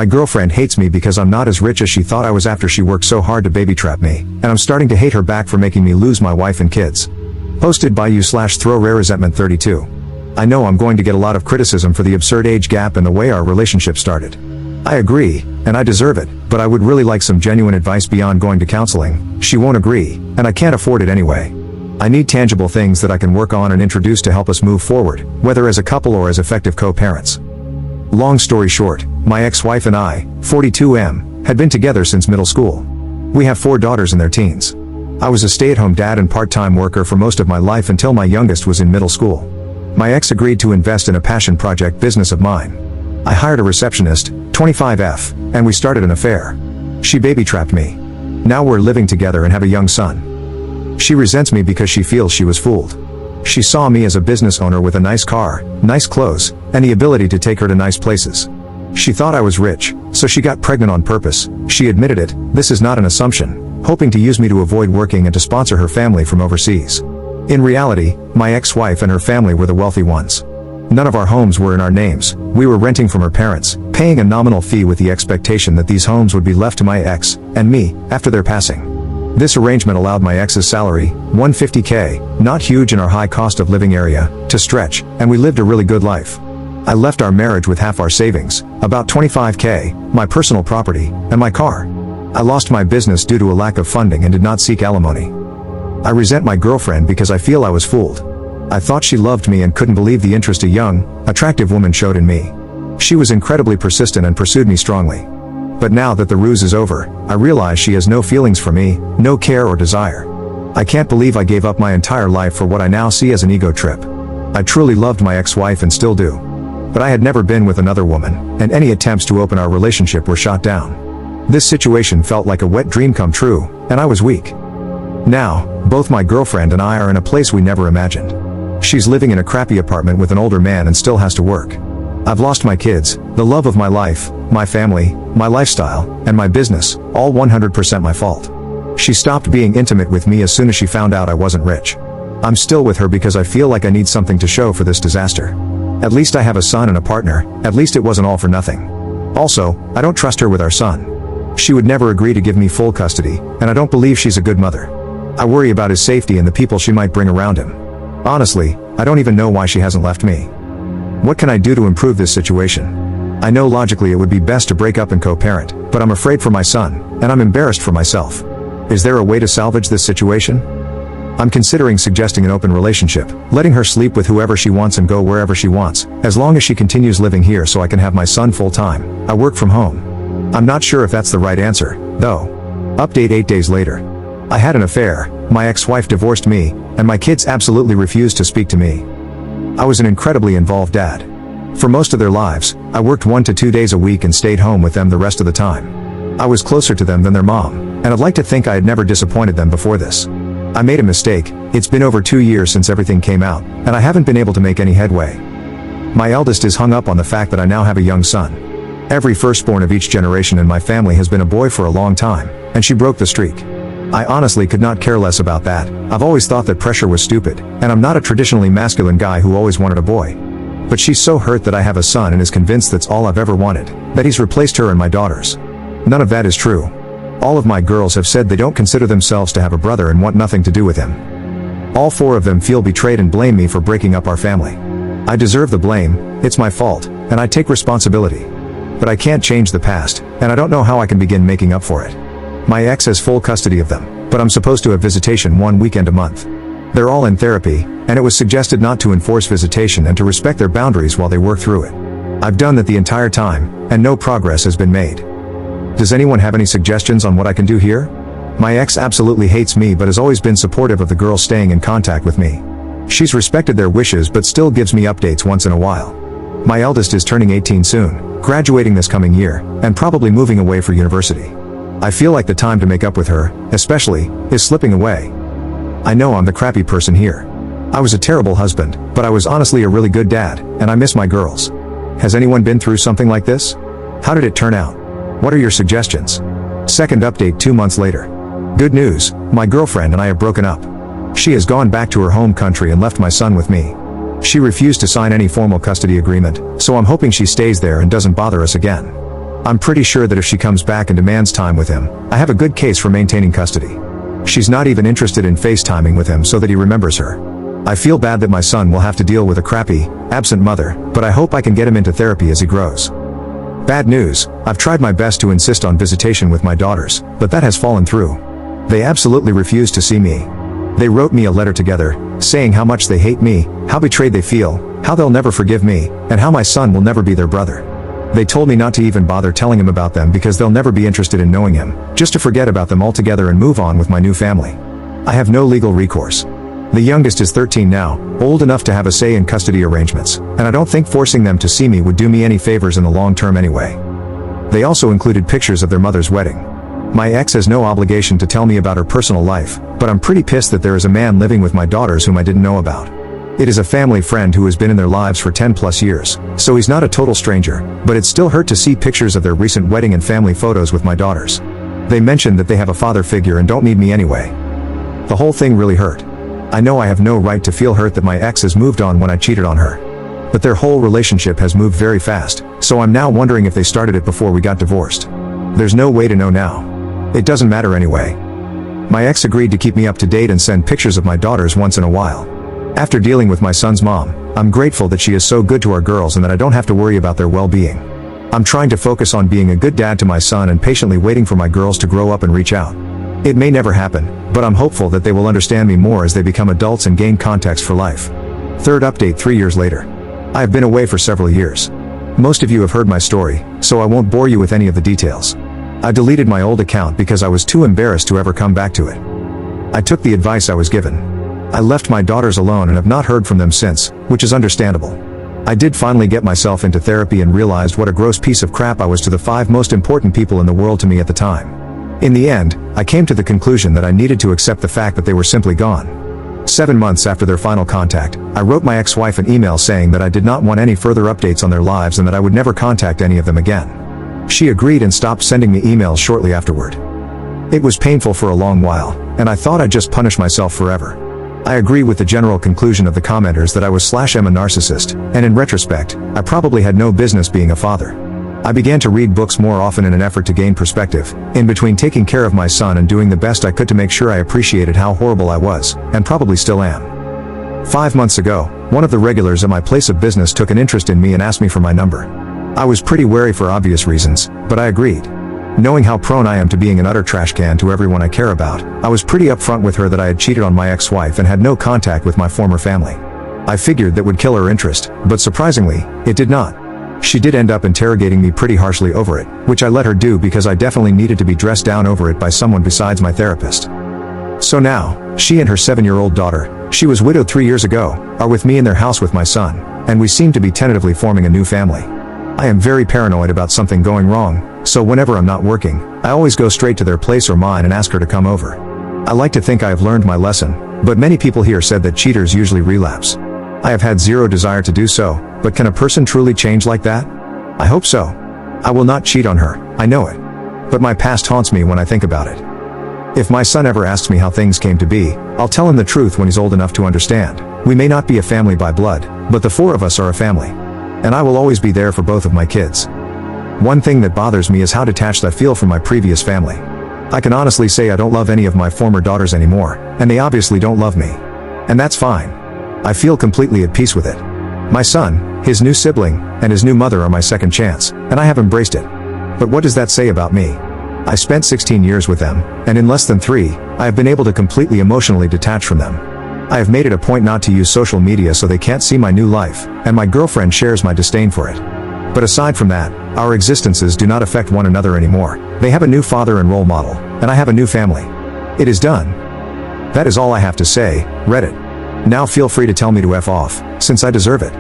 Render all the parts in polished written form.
My girlfriend hates me because I'm not as rich as she thought I was after she worked so hard to baby trap me, and I'm starting to hate her back for making me lose my wife and kids. Posted by you/throw-rare-resentment32. I know I'm going to get a lot of criticism for the absurd age gap and the way our relationship started. I agree, and I deserve it, but I would really like some genuine advice beyond going to counseling. She won't agree, and I can't afford it anyway. I need tangible things that I can work on and introduce to help us move forward, whether as a couple or as effective co-parents. Long story short, my ex-wife and I, 42M, had been together since middle school. We have 4 daughters in their teens. I was a stay-at-home dad and part-time worker for most of my life until my youngest was in middle school. My ex agreed to invest in a passion project business of mine. I hired a receptionist, 25F, and we started an affair. She baby-trapped me. Now we're living together and have a young son. She resents me because she feels she was fooled. She saw me as a business owner with a nice car, nice clothes, and the ability to take her to nice places. She thought I was rich, so she got pregnant on purpose. She admitted it, this is not an assumption, hoping to use me to avoid working and to sponsor her family from overseas. In reality, my ex-wife and her family were the wealthy ones. None of our homes were in our names. We were renting from her parents, paying a nominal fee with the expectation that these homes would be left to my ex and me after their passing. This arrangement allowed my ex's salary, $150K, not huge in our high cost of living area, to stretch, and we lived a really good life. I left our marriage with half our savings, about $25K, my personal property, and my car. I lost my business due to a lack of funding and did not seek alimony. I resent my girlfriend because I feel I was fooled. I thought she loved me and couldn't believe the interest a young, attractive woman showed in me. She was incredibly persistent and pursued me strongly. But now that the ruse is over, I realize she has no feelings for me, no care or desire. I can't believe I gave up my entire life for what I now see as an ego trip. I truly loved my ex-wife and still do. But I had never been with another woman, and any attempts to open our relationship were shot down. This situation felt like a wet dream come true, and I was weak. Now, both my girlfriend and I are in a place we never imagined. She's living in a crappy apartment with an older man and still has to work. I've lost my kids, the love of my life, my family, my lifestyle, and my business, all 100% my fault. She stopped being intimate with me as soon as she found out I wasn't rich. I'm still with her because I feel like I need something to show for this disaster. At least I have a son and a partner, at least it wasn't all for nothing. Also, I don't trust her with our son. She would never agree to give me full custody, and I don't believe she's a good mother. I worry about his safety and the people she might bring around him. Honestly, I don't even know why she hasn't left me. What can I do to improve this situation? I know logically it would be best to break up and co-parent, but I'm afraid for my son, and I'm embarrassed for myself. Is there a way to salvage this situation? I'm considering suggesting an open relationship, letting her sleep with whoever she wants and go wherever she wants, as long as she continues living here so I can have my son full-time. I work from home. I'm not sure if that's the right answer, though. Update 8 days later. I had an affair, my ex-wife divorced me, and my kids absolutely refused to speak to me. I was an incredibly involved dad. For most of their lives, I worked 1 to 2 days a week and stayed home with them the rest of the time. I was closer to them than their mom, and I'd like to think I had never disappointed them before this. I made a mistake. It's been over 2 years since everything came out, and I haven't been able to make any headway. My eldest is hung up on the fact that I now have a young son. Every firstborn of each generation in my family has been a boy for a long time, and she broke the streak. I honestly could not care less about that. I've always thought that pressure was stupid, and I'm not a traditionally masculine guy who always wanted a boy. But she's so hurt that I have a son and is convinced that's all I've ever wanted, that he's replaced her and my daughters. None of that is true. All of my girls have said they don't consider themselves to have a brother and want nothing to do with him. All 4 of them feel betrayed and blame me for breaking up our family. I deserve the blame, it's my fault, and I take responsibility. But I can't change the past, and I don't know how I can begin making up for it. My ex has full custody of them, but I'm supposed to have visitation 1 weekend a month. They're all in therapy, and it was suggested not to enforce visitation and to respect their boundaries while they work through it. I've done that the entire time, and no progress has been made. Does anyone have any suggestions on what I can do here? My ex absolutely hates me but has always been supportive of the girls staying in contact with me. She's respected their wishes but still gives me updates once in a while. My eldest is turning 18 soon, graduating this coming year, and probably moving away for university. I feel like the time to make up with her, especially, is slipping away. I know I'm the crappy person here. I was a terrible husband, but I was honestly a really good dad, and I miss my girls. Has anyone been through something like this? How did it turn out? What are your suggestions? Second update 2 months later. Good news, my girlfriend and I have broken up. She has gone back to her home country and left my son with me. She refused to sign any formal custody agreement, so I'm hoping she stays there and doesn't bother us again. I'm pretty sure that if she comes back and demands time with him, I have a good case for maintaining custody. She's not even interested in FaceTiming with him so that he remembers her. I feel bad that my son will have to deal with a crappy, absent mother, but I hope I can get him into therapy as he grows. Bad news, I've tried my best to insist on visitation with my daughters, but that has fallen through. They absolutely refuse to see me. They wrote me a letter together, saying how much they hate me, how betrayed they feel, how they'll never forgive me, and how my son will never be their brother. They told me not to even bother telling him about them because they'll never be interested in knowing him, just to forget about them altogether and move on with my new family. I have no legal recourse. The youngest is 13 now, old enough to have a say in custody arrangements, and I don't think forcing them to see me would do me any favors in the long term anyway. They also included pictures of their mother's wedding. My ex has no obligation to tell me about her personal life, but I'm pretty pissed that there is a man living with my daughters whom I didn't know about. It is a family friend who has been in their lives for 10 plus years, so he's not a total stranger, but it still hurt to see pictures of their recent wedding and family photos with my daughters. They mentioned that they have a father figure and don't need me anyway. The whole thing really hurt. I know I have no right to feel hurt that my ex has moved on when I cheated on her. But their whole relationship has moved very fast, so I'm now wondering if they started it before we got divorced. There's no way to know now. It doesn't matter anyway. My ex agreed to keep me up to date and send pictures of my daughters once in a while. After dealing with my son's mom, I'm grateful that she is so good to our girls and that I don't have to worry about their well-being. I'm trying to focus on being a good dad to my son and patiently waiting for my girls to grow up and reach out. It may never happen, but I'm hopeful that they will understand me more as they become adults and gain context for life. Third update 3 years later. I have been away for several years. Most of you have heard my story, so I won't bore you with any of the details. I deleted my old account because I was too embarrassed to ever come back to it. I took the advice I was given. I left my daughters alone and have not heard from them since, which is understandable. I did finally get myself into therapy and realized what a gross piece of crap I was to the 5 most important people in the world to me at the time. In the end, I came to the conclusion that I needed to accept the fact that they were simply gone. 7 months after their final contact, I wrote my ex-wife an email saying that I did not want any further updates on their lives and that I would never contact any of them again. She agreed and stopped sending me emails shortly afterward. It was painful for a long while, and I thought I'd just punish myself forever. I agree with the general conclusion of the commenters that I was/am a narcissist, and in retrospect, I probably had no business being a father. I began to read books more often in an effort to gain perspective, in between taking care of my son and doing the best I could to make sure I appreciated how horrible I was, and probably still am. 5 months ago, one of the regulars at my place of business took an interest in me and asked me for my number. I was pretty wary for obvious reasons, but I agreed. Knowing how prone I am to being an utter trash can to everyone I care about, I was pretty upfront with her that I had cheated on my ex-wife and had no contact with my former family. I figured that would kill her interest, but surprisingly, it did not. She did end up interrogating me pretty harshly over it, which I let her do because I definitely needed to be dressed down over it by someone besides my therapist. So now, she and her 7-year-old daughter, she was widowed 3 years ago, are with me in their house with my son, and we seem to be tentatively forming a new family. I am very paranoid about something going wrong, so whenever I'm not working, I always go straight to their place or mine and ask her to come over. I like to think I have learned my lesson, but many people here said that cheaters usually relapse. I have had zero desire to do so, but can a person truly change like that? I hope so. I will not cheat on her, I know it. But my past haunts me when I think about it. If my son ever asks me how things came to be, I'll tell him the truth when he's old enough to understand. We may not be a family by blood, but the 4 of us are a family. And I will always be there for both of my kids. One thing that bothers me is how detached I feel from my previous family. I can honestly say I don't love any of my former daughters anymore, and they obviously don't love me. And that's fine. I feel completely at peace with it. My son, his new sibling, and his new mother are my second chance, and I have embraced it. But what does that say about me? I spent 16 years with them, and in less than 3, I have been able to completely emotionally detach from them. I have made it a point not to use social media so they can't see my new life, and my girlfriend shares my disdain for it. But aside from that, our existences do not affect one another anymore. They have a new father and role model, and I have a new family. It is done. That is all I have to say, Reddit. Now feel free to tell me to F off, since I deserve it.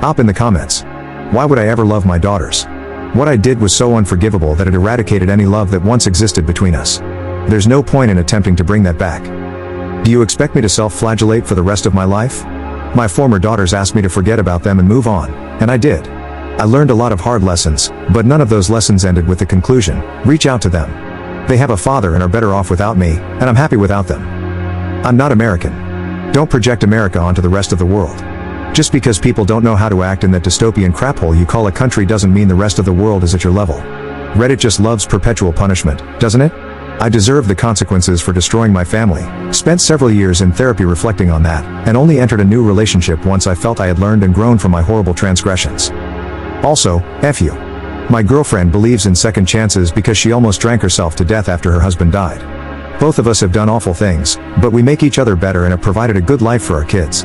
Hop in the comments. Why would I ever love my daughters? What I did was so unforgivable that it eradicated any love that once existed between us. There's no point in attempting to bring that back. Do you expect me to self-flagellate for the rest of my life? My former daughters asked me to forget about them and move on, and I did. I learned a lot of hard lessons, but none of those lessons ended with the conclusion, reach out to them. They have a father and are better off without me, and I'm happy without them. I'm not American. Don't project America onto the rest of the world. Just because people don't know how to act in that dystopian craphole you call a country doesn't mean the rest of the world is at your level. Reddit just loves perpetual punishment, doesn't it? I deserve the consequences for destroying my family. Spent several years in therapy reflecting on that, and only entered a new relationship once I felt I had learned and grown from my horrible transgressions. Also, F you. My girlfriend believes in second chances because she almost drank herself to death after her husband died. Both of us have done awful things, but we make each other better and have provided a good life for our kids.